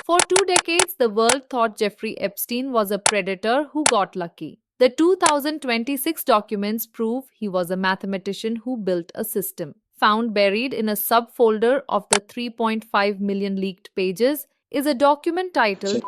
For 2 decades, the world thought Jeffrey Epstein was a predator who got lucky. The 2026 documents prove he was a mathematician who built a system. Found buried in a subfolder of the 3.5 million leaked pages is a document titled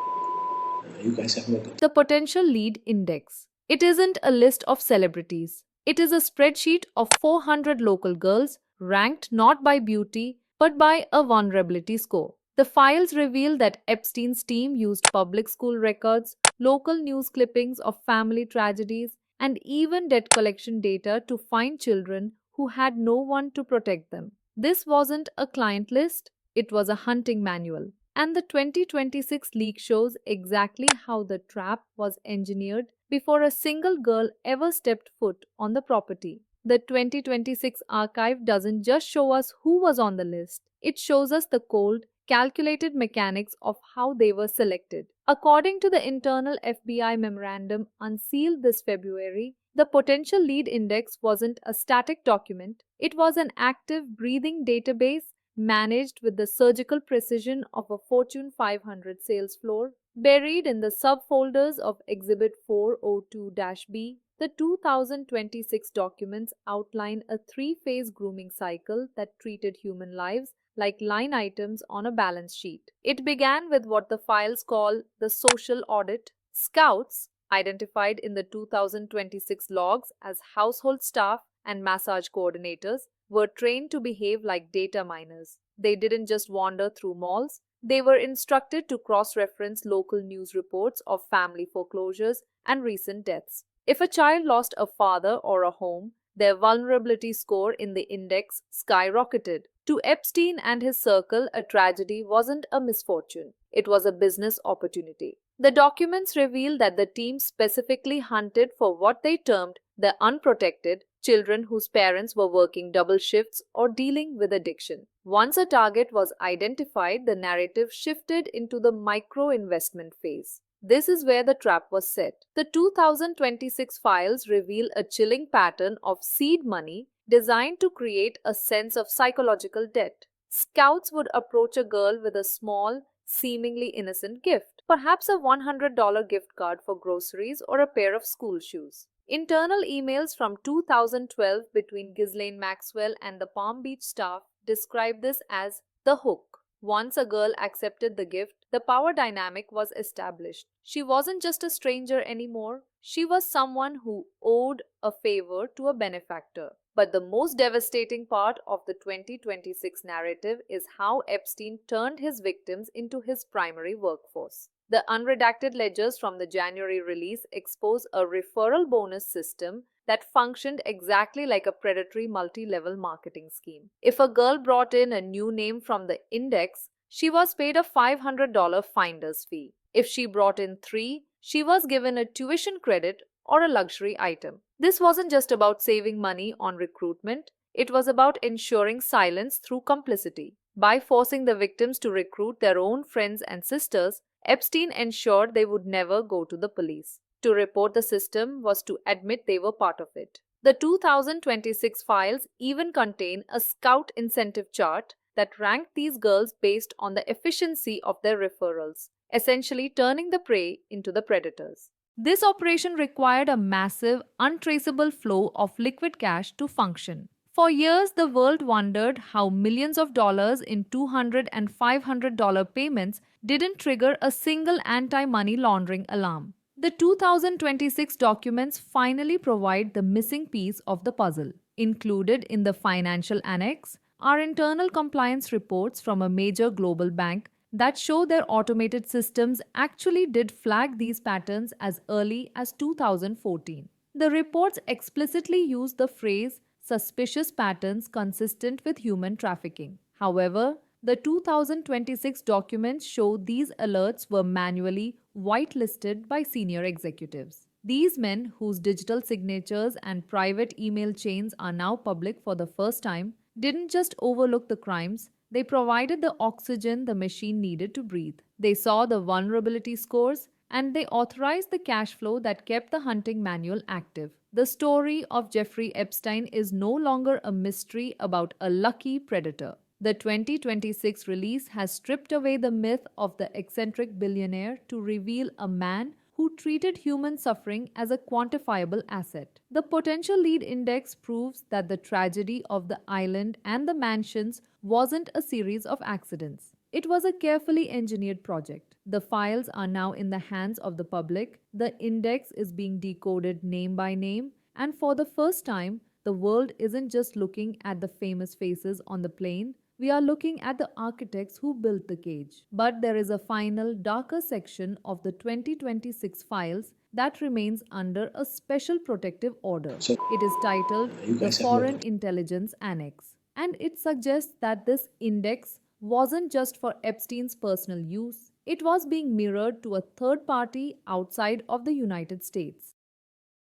You guys have looked at The Potential Lead Index. It isn't a list of celebrities. It is a spreadsheet of 400 local girls ranked not by beauty but by a vulnerability score. The files reveal that Epstein's team used public school records, local news clippings of family tragedies, and even debt collection data to find children who had no one to protect them. This wasn't a client list, it was a hunting manual. And the 2026 leak shows exactly how the trap was engineered before a single girl ever stepped foot on the property. The 2026 archive doesn't just show us who was on the list, it shows us the cold, calculated mechanics of how they were selected. According to the internal FBI memorandum Unsealed this February, the potential lead index wasn't a static document, it was an active, breathing database managed with the surgical precision of a Fortune 500 sales floor. Buried in the subfolders of Exhibit 402-B, the 2026 documents outline a three-phase grooming cycle that treated human lives like line items on a balance sheet. It began with what the files call the social audit. Scouts, identified in the 2026 logs as household staff and massage coordinators, were trained to behave like data miners. They didn't just wander through malls, they were instructed to cross-reference local news reports of family foreclosures and recent deaths. If a child lost a father or a home, their vulnerability score in the index skyrocketed. To Epstein and his circle, a tragedy wasn't a misfortune, it was a business opportunity. The documents reveal that the team specifically hunted for what they termed the unprotected, children whose parents were working double shifts or dealing with addiction. Once a target was identified, the narrative shifted into the micro-investment phase. This is where the trap was set. The 2026 files reveal a chilling pattern of seed money designed to create a sense of psychological debt. Scouts would approach a girl with a small, seemingly innocent gift, perhaps a $100 gift card for groceries or a pair of school shoes. Internal emails from 2012 between Ghislaine Maxwell and the Palm Beach staff describe this as the hook. Once a girl accepted the gift, the power dynamic was established. She wasn't just a stranger anymore, she was someone who owed a favor to a benefactor. But the most devastating part of the 2026 narrative is how Epstein turned his victims into his primary workforce. The unredacted ledgers from the January release expose a referral bonus system that functioned exactly like a predatory multi-level marketing scheme. If a girl brought in a new name from the index, she was paid a $500 finder's fee. If she brought in 3, she was given a tuition credit or a luxury item. This wasn't just about saving money on recruitment, it was about ensuring silence through complicity. By forcing the victims to recruit their own friends and sisters, Epstein ensured they would never go to the police. To report the system was to admit they were part of it. The 2026 files even contain a scout incentive chart that ranked these girls based on the efficiency of their referrals, essentially turning the prey into the predators. This operation required a massive, untraceable flow of liquid cash to function. For years, the world wondered how millions of dollars in $200 and $500 payments didn't trigger a single anti-money laundering alarm. The 2026 documents finally provide the missing piece of the puzzle. Included in the financial annex are internal compliance reports from a major global bank that show their automated systems actually did flag these patterns as early as 2014. The reports explicitly use the phrase suspicious patterns consistent with human trafficking. However, the 2026 documents show these alerts were manually whitelisted by senior executives. These men, whose digital signatures and private email chains are now public for the first time, didn't just overlook the crimes, they provided the oxygen the machine needed to breathe. They saw the vulnerability scores and they authorized the cash flow that kept the hunting manual active. The story of Jeffrey Epstein is no longer a mystery about a lucky predator. The 2026 release has stripped away the myth of the eccentric billionaire to reveal a man who treated human suffering as a quantifiable asset. The potential lead index proves that the tragedy of the island and the mansions wasn't a series of accidents. It was a carefully engineered project. The files are now in the hands of the public. The index is being decoded name by name, and for the first time, the world isn't just looking at the famous faces on the plane, we are looking at the architects who built the cage. But there is a final, darker section of the 2026 files that remains under a special protective order. So It is titled you the guys have looked Foreign at. Intelligence Annex, and it suggests that this index wasn't just for Epstein's personal use, it was being mirrored to a third party outside of the United States.